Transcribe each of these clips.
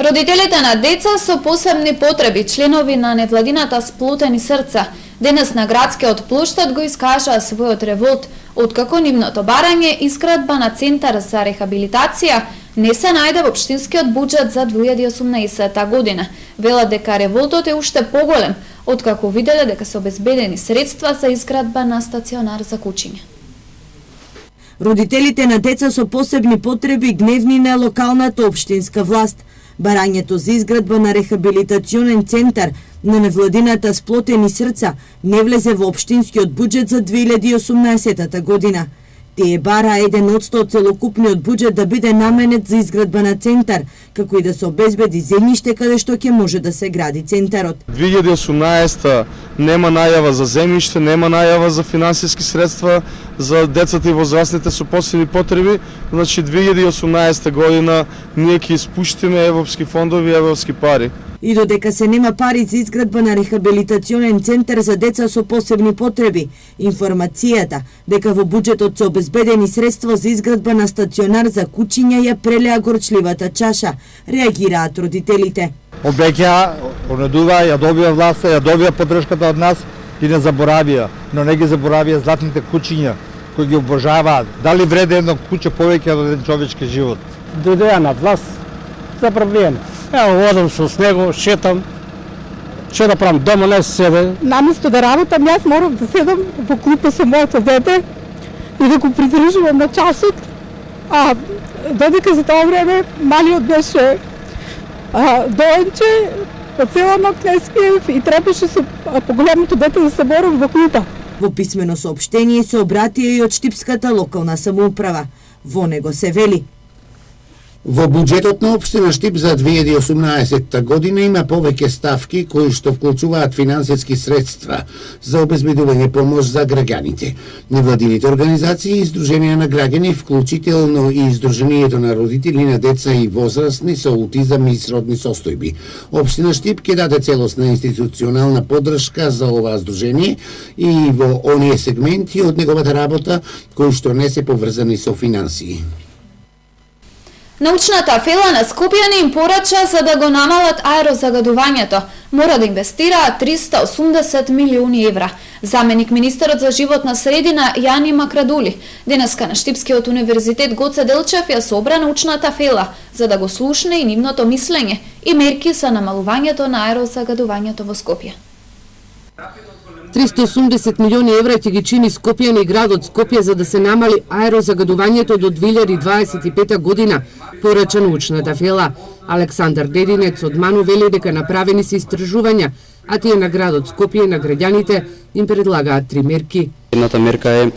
Родителите на деца со посебни потреби, членови на невладината Сплутени срца, денес на градскиот плоштад го искажаа својот револт, откако нивното барање изградба на центар за рехабилитација не се најде во општинскиот буџет за 2018 година. Велат дека револтот е уште поголем, откако виделе дека се обезбедени средства за изградба на стационар за кучиња. Родителите на деца со посебни потреби гневни на локалната општинска власт. Барањето за изградба на рехабилитационен центар на невладината Сплотени срца не влезе во општинскиот буџет за 2018 година. Тие бара 1% од целокупниот буџет да биде наменет за изградба на центар, како и да се обезбеди земјиште каде што ќе може да се гради центарот. 2018 нема најава за земјиште, нема најава за финансиски средства за децата и возрастните со посебни потреби. Значи 2018 година ние ќе испуштиме европски фондови и европски пари. И додека се нема пари за изградба на рехабилитационен центар за деца со посебни потреби, информацијата дека во буџетот се обезбедени средства за изградба на стационар за кучиња ја прелеа горчливата чаша, реагираат родителите. Обеќаа, понудува, ја добија власта, ја добија поддршката од нас и не заборавија, но не ги заборавија златните кучиња кои ги обожаваат. Дали вреде едно куче повеќе од еден човечки живот? Дојдеа на власт за проблем. Ево, одам со него, шетам, што да правам, дома не седе. Наместо да работам, јас морам да седам во клупа со моето дете и да го придржувам на часот. А додека за тоа време малиот беше доенче, по цела ног не спиев и требаше со поголемото дете да се борам во клупа. Во писмено соопштение се обратија и од Штипската локална самоуправа. Во него се вели: во буџетот на општина Штип за 2018 година има повеќе ставки кои што вклучуваат финансиски средства за обезбедување помош за граѓаните. Невладините организации и издруженија на граѓани, вклучително и издружението на родители на деца и возрастни со аутизам и сродни состојби. Општина Штип ќе даде целосна институционална поддршка за оваа здружение и во оние сегменти од неговата работа кои што не се поврзани со финансии. Научната фела на Скопје им порача за да го намалат аерозагадувањето. Мора да инвестираат 380 милиони евра. Заменик министерот за животна средина Јани Макрадули денеска на Штипскиот универзитет Гоце Делчев ја собра научната фела за да го слушне и нивното мислење и мерки за намалувањето на аерозагадувањето во Скопје. 380 милиони евра ќе ги чини Скопје и градот Скопје за да се намали аерозагадувањето до 2025 година, порача научната фела. Александар Дединец од Ману вели дека направени се истражувања, а тие на градот Скопје и на граѓаните им предлагаат 3 мерки. Едната мерка е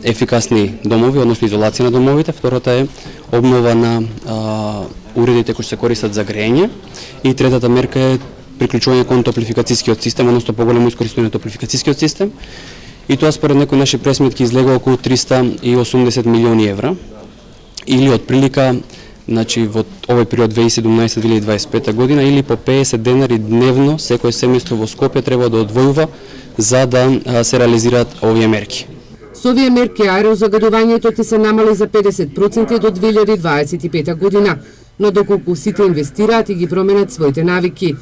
ефикасни домови, односно изолација на домовите, втората е обнова на уредите кои се користат за грејење и третата мерка е приклучување кон топлификацијскиот систем, односно поголемо искористување на топлификацијскиот систем. И тоа според некои наши пресметки излега околу 380 милиони евра или отприлика, значи во овој период 2017-2025 година или по 50 денари дневно секој семејство во Скопје треба да одвојува за да се реализираат овие мерки. Со овие мерки аерозагадувањето ќе се намали за 50% до 2025 година, но доколку сите инвестираат и ги променат своите навики.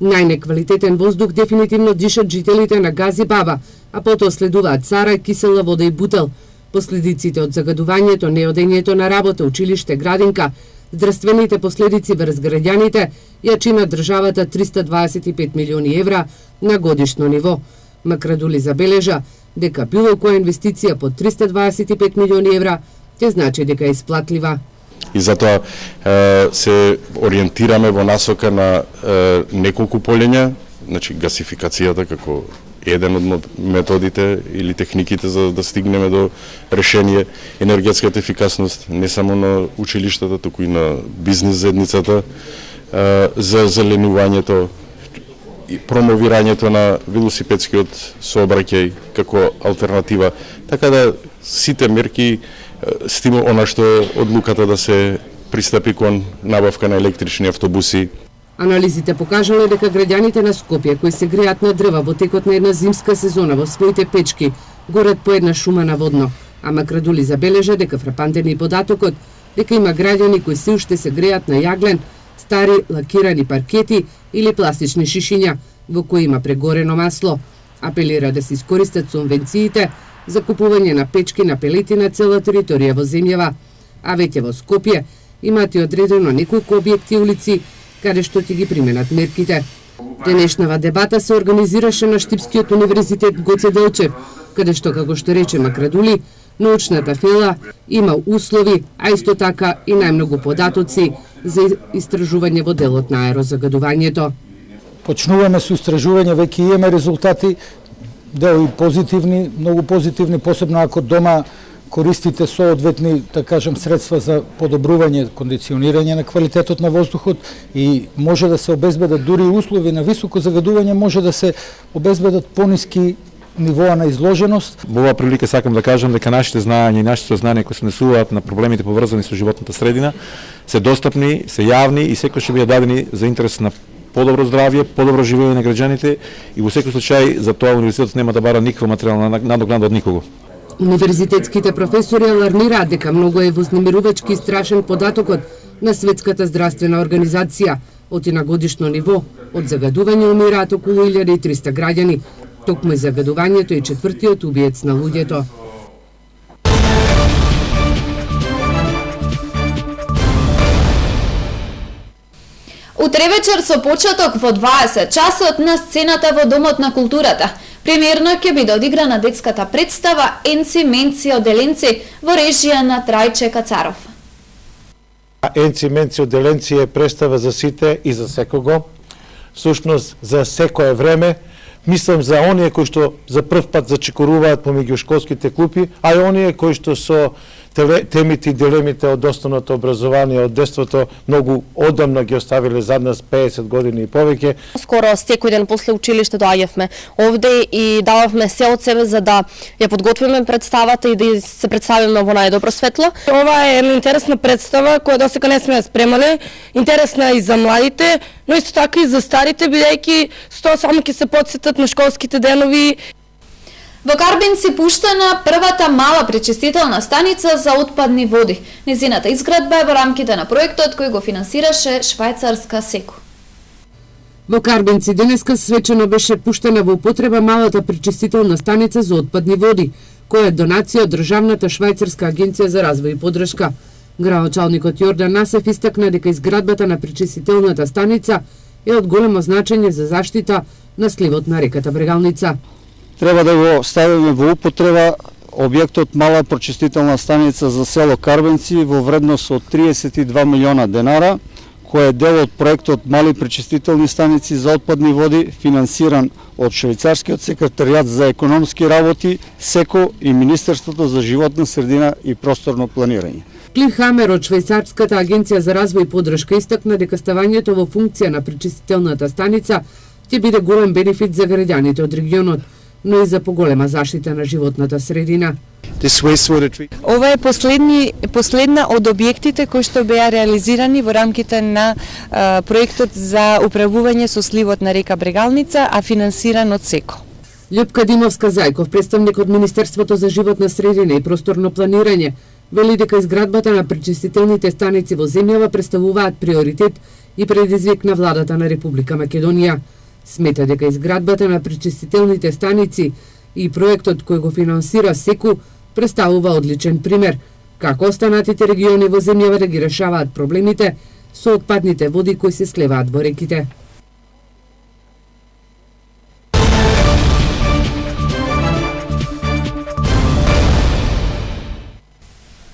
Најнеквалитетен воздух дефинитивно дишат жителите на Гази Баба, а потоа следуваат Цара, кисела вода и Бутел. Последиците од загадувањето, неодењето на работа, училиште, градинка, здравствените последици врз граѓаните ја чинат државата 325 милиони евра на годишно ниво. Макрадули забележа дека било која инвестиција по 325 милиони евра ќе значи дека е исплатлива. И затоа се ориентираме во насока на неколку полења, значи гасификацијата како еден од методите или техниките за да стигнеме до решение, енергетската ефикасност не само на училиштата, туку и на бизнес заедницата, за зеленувањето и промовирањето на велосипедскиот сообраќај како алтернатива. Така да сите мерки стимул она што одлуката да се пристапи кон набавка на електрични автобуси. Анализите покажале дека граѓаните на Скопје кои се греат на дрва во текот на една зимска сезона во своите печки горат по една шума на водно, а Макрадули забележа дека фрапантен е податокот дека има граѓани кои се уште се греат на јаглен стари лакирани паркети или пластични шишиња во кои има прегорено масло. Апелира да се искористат субвенциите за купување на печки на пелети на цела територија во земјава, а веќе во Скопје имаат и одредено неколку објекти и улици каде што ќе ги применат мерките. Денешнава дебата се организираше на Штипскиот универзитет Гоце Делчев, каде што, како што рече Макрадули, научната фела има услови, а исто така и најмногу податоци за истражување во делот на аерозагадувањето. Почнуваме со истражување, веќе имаме резултати, дел и позитивни, многу позитивни, посебно ако дома користите соодветни, да кажем, средства за подобрување, кондиционирање на квалитетот на воздухот и може да се обезбедат дури услови на високо загадување, може да се обезбедат пониски нивоа на изложеност. Во оваа прилика сакам да кажам дека нашите знаења и нашите сознанија кои се однесуваат на проблемите поврзани со животната средина се достапни, се јавни и секој ќе бидат дадени за интерес на подобро здравје, подобро живење на граѓаните и во секој случај за тоа универзитетот нема да бара никаква материјална надокнада од никого. Универзитетските професори алармираат дека многу е вознемирувачки и страшен податокот на Светската здравствена организација. Оти на годишно ниво од загадување умираат околу 1300 граѓани. Токму и загадувањето е четвртиот убиец на луѓето. Утре вечер со почеток во 20 часот на сцената во Домот на културата. Премиерно ќе биде одиграна детската представа Енци Менци Оделенци во режија на Трајче Кацаров. Енци Менци Оделенци е представа за сите и за секого. Всушност за секое време. Мислам за оние кои што за прв пат зачекоруваат помеѓу школските клупи, а и оние кои што со темите и дилемите од основното образование од детството многу одамна ги оставиле зад нас 50 години и повеќе. Скоро секој ден после училиште доаѓавме овде и дававме се од себе за да ја подготвиме представата и да се представиме во најдобро светло. Ова е една интересна представа која досега не сме ја спремале, интересна и за младите, но исто така и за старите, бидејќи тоа само ќе се потсетат на школските денови. Во Карбинци пуштена првата мала пречистителна станица за отпадни води. Незината изградба е во рамките на проектот кој го финансираше швајцарска СЕКО. Во Карбинци денеска свечено беше пуштена во употреба малата пречистителна станица за отпадни води, која е донација од Државната швајцарска агенција за развој и поддршка. Градоначалникот Јордан Насев истакна дека изградбата на пречистителната станица е од големо значење за заштита на сливот на реката Брегалница. Треба да го ставиме во употреба објектот мала прочистителна станица за село Карбенци во вредност од 32 милиона денара, кој е дел од проектот Мали пречистителни станици за отпадни води, финансиран од Швајцарскиот секретаријат за економски работи, СЕКО и Министерството за животна средина и просторно планирање. Клин Хамер од Швајцарската агенција за развој и поддршка истакна дека ставањето во функција на пречистителната станица ќе биде голем бенефит за граѓаните од регионот, но и за поголема заштита на животната средина. Ова е последна од објектите кои што беа реализирани во рамките на проектот за управување со сливот на река Брегалница, а финансиран од СЕКО. Љупка Димовска Зајков, представник од Министерството за животна средина и просторно планирање, вели дека изградбата на пречистителните станици во земјава представуваат приоритет и предизвик на владата на Република Македонија. Смета дека изградбата на пречистителните станици и проектот кој го финансира СЕКО представува одличен пример како останатите региони во земјава да ги решаваат проблемите со отпадните води кои се слеваат во реките.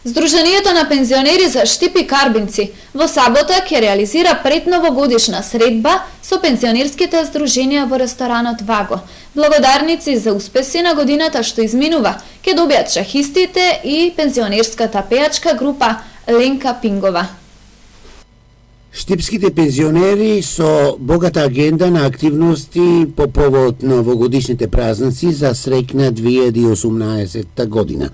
Сдруженијето на пензионери за Штип и Карбинци во сабота ќе реализира предновогодишна средба со пензионерските здруженија во ресторанот Ваго. Благодарници за успеси на годината што изминува ќе добијат шахистите и пензионерската пејачка група Ленка Пингова. Штипските пензионери со богата агенда на активности по повод новогодишните празници за среќна 2018 година.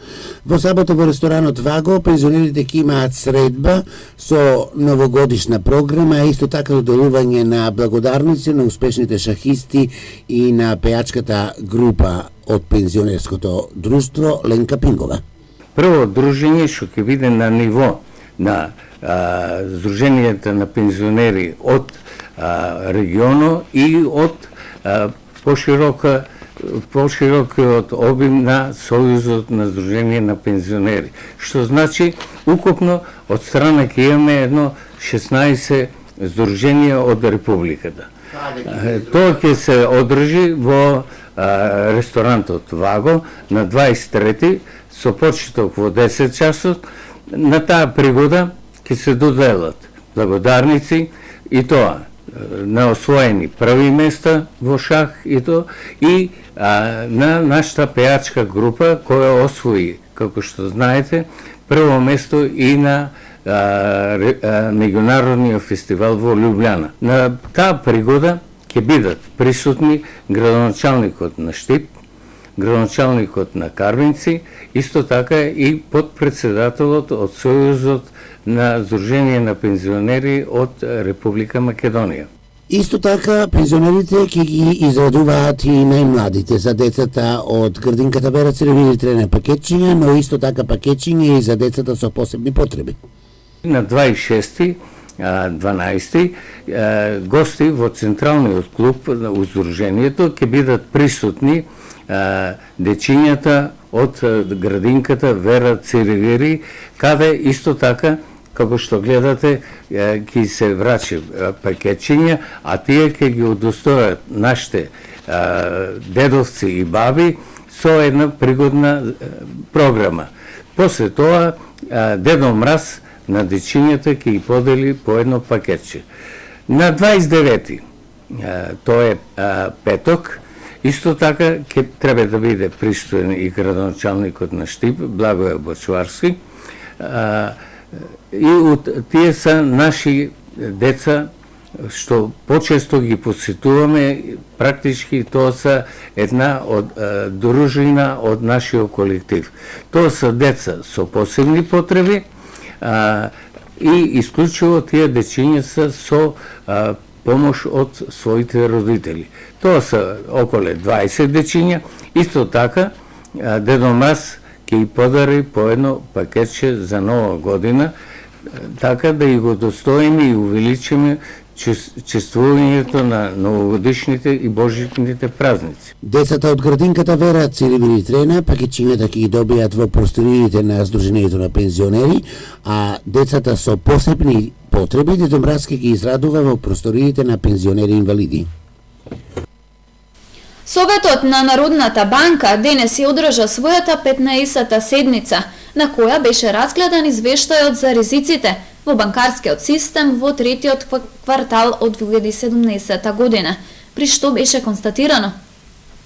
Во сабота во ресторанот Ваго пензионерите ќе имаат средба со новогодишна програма, а исто така доделување на благодарници на успешните шахисти и на пејачката група од пензионерското друштво Ленка Пингова. Прво дружење што ќе биде на ниво на Сдруженијата на пензионери од регионот и од поширокиот обим на Сојузот на Сдружение на пензионери, што значи укупно од страна ќе имаме едно 16 здруженија од Републиката. Тоа ќе се одржи во ресторантот Ваго на 23 со почеток во 10 часот. На таа пригода ќе се доделат благодарници и тоа на освоени први места во шах и то и на нашата пеачка група која освои, како што знаете, прво место и на меѓународниот фестивал во Лјубљана. На таа пригода ќе бидат присутни градоначалникот на Штип, градоначалникот на Карвинци, исто така и подпредседателот од Сојузот на Сдружение на пензионери од Република Македонија. Исто така, пензионерите ќе ги израдуваат и најмладите за децата од градинката Вера циревилитрена пакетчиња, но исто така пакетчиња и за децата со посебни потреби. На 26-12 гости во Централниот клуб на Уздружението ќе бидат присутни дечињата од градинката Вера Циревири, каде исто така, како што гледате, ќе се врачи пакетчиња, а тие ќе ги удостојат нашите дедовци и баби со една пригодна програма. После тоа, Дедо Мраз на дечињата ќе ги подели по едно пакетче. На 29-ти, тоа е петок, исто така ќе треба да биде пристоен и градоначалникот на Штип, Благоје Бочварски, и тие се наши деца што почесто ги посетуваме, практички тоа се една од дружина од нашиот колектив. Тоа се деца со посебни потреби и исклучиво тие дечиња се со помош од своите родители. Тоа се околу 20 дечиња. Исто така, Дедо Мраз ќе ги подари по едно пакетче за нова година, така да и го достоиме и увеличиме чествувањето на новогодишните и божитните празници. Децата од градинката Вера Циревилитрена пакетчињата ќе ги добијат во просториите на Сдруженијето на пензионери, а децата со посебни потреби Дедо Мраз ќе ги израдува во просториите на пензионери инвалиди. Советот на Народната банка денес ја одржа својата 15-та седница, на која беше разгледан извештајот за ризиците во банкарскиот систем во третиот квартал од 2017 година, при што беше констатирано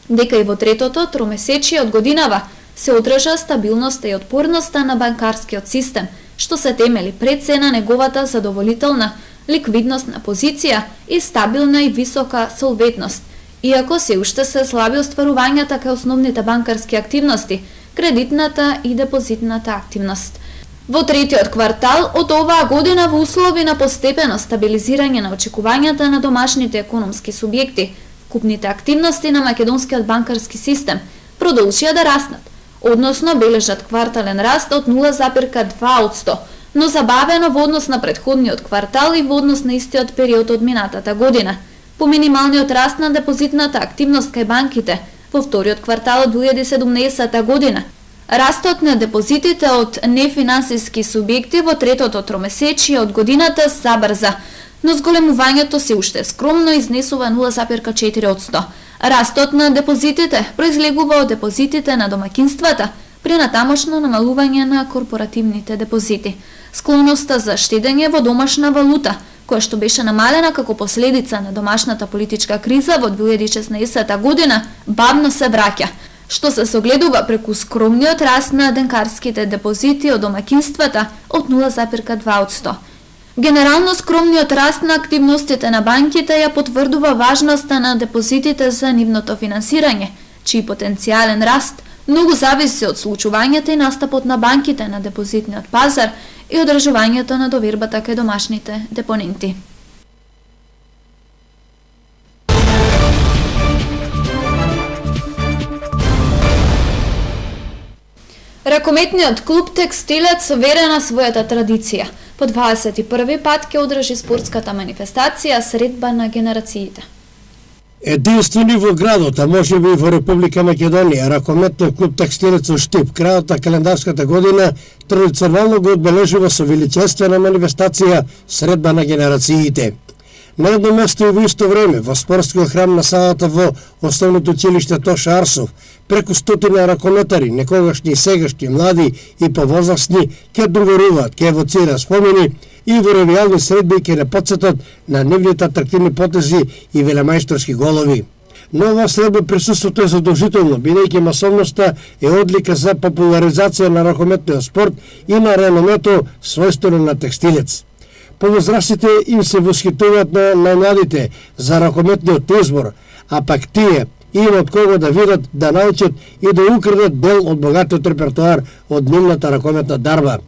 дека и во третото тромесечие од годинава се одржа стабилноста и отпорноста на банкарскиот систем, што се темели пред се на неговата задоволителна ликвидносна позиција и стабилна и висока солвентност, иако се уште се слаби остварувањата кај основните банкарски активности, кредитната и депозитната активност. Во третиот квартал од оваа година во услови на постепено стабилизирање на очекувањата на домашните економски субјекти, купните активности на македонскиот банкарски систем продолжија да раснат, односно бележат квартален раст од 0,2%, но забавено во однос на претходниот квартал и во однос на истиот период од минатата година. По минималниот раст на депозитната активност кај банките во вториот квартал од 2017 година, растот на депозитите од нефинансиски субјекти во третото тромесечие од годината забрза, но зголемувањето се уште скромно изнесува 0,4%. Растот на депозитите произлегува од депозитите на домаќинствата при натамошно намалување на корпоративните депозити. Склоноста за штедење во домашна валута, која што беше намалена како последица на домашната политичка криза во 2016 година, бавно се враќа, што се согледува преку скромниот раст на денкарските депозити од домаќинствата од 0,2%. Генерално скромниот раст на активностите на банките ја потврдува важноста на депозитите за нивното финансирање, чиј потенцијален раст многу зависи од случувањата и настапот на банките на депозитниот пазар и одржувањето на довербата кај домашните депоненти. Ракометниот клуб Текстилец верен на својата традиција. По 21 пат ќе одржи спортската манифестација Средба на генерациите. Единствени во градот, а може би и во Република Македонија, ракометниот клуб Текстилец во Штип, крајот на календарската година, традиционално го одбележува со величествена манифестација Средба на генерациите. На едно место и во исто време, во спортскиот храм на салата во Основното училиште Тоша Арсов, преку стотина ракометари, некогашни и сегашни, млади и повозрастни, ќе другаруваат, ќе евоцираат спомени и во ревијални средби ќе не подсетат на нивните атрактивни потези и велемајсторски голови. Но ова средба присуството е задолжително, бидејќи масовноста е одлика за популаризација на ракометниот спорт и на реномето својствено на Текстилец. Повозрастите им се восхитуваат на најмладите за ракометниот избор, а пак тие има од кого да видат, да научат и да украдат дел од богатиот репертоар од нивната ракометна дарба.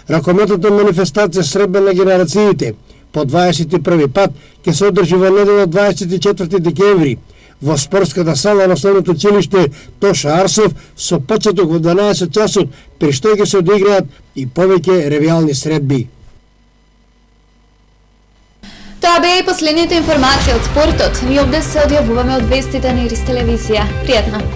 Ракометната манифестација Средба на генерациите по 21 пат ќе се одржи во недела 24 декември во спортската сала на Основното училиште Тоша Арсов со почеток во 12 часот, при што ќе се одиграат и повеќе ревијални средби. Тоа беа и последните информации од спортот. Ние овде се одјавуваме од вестите на Ирис телевизија. Пријатно!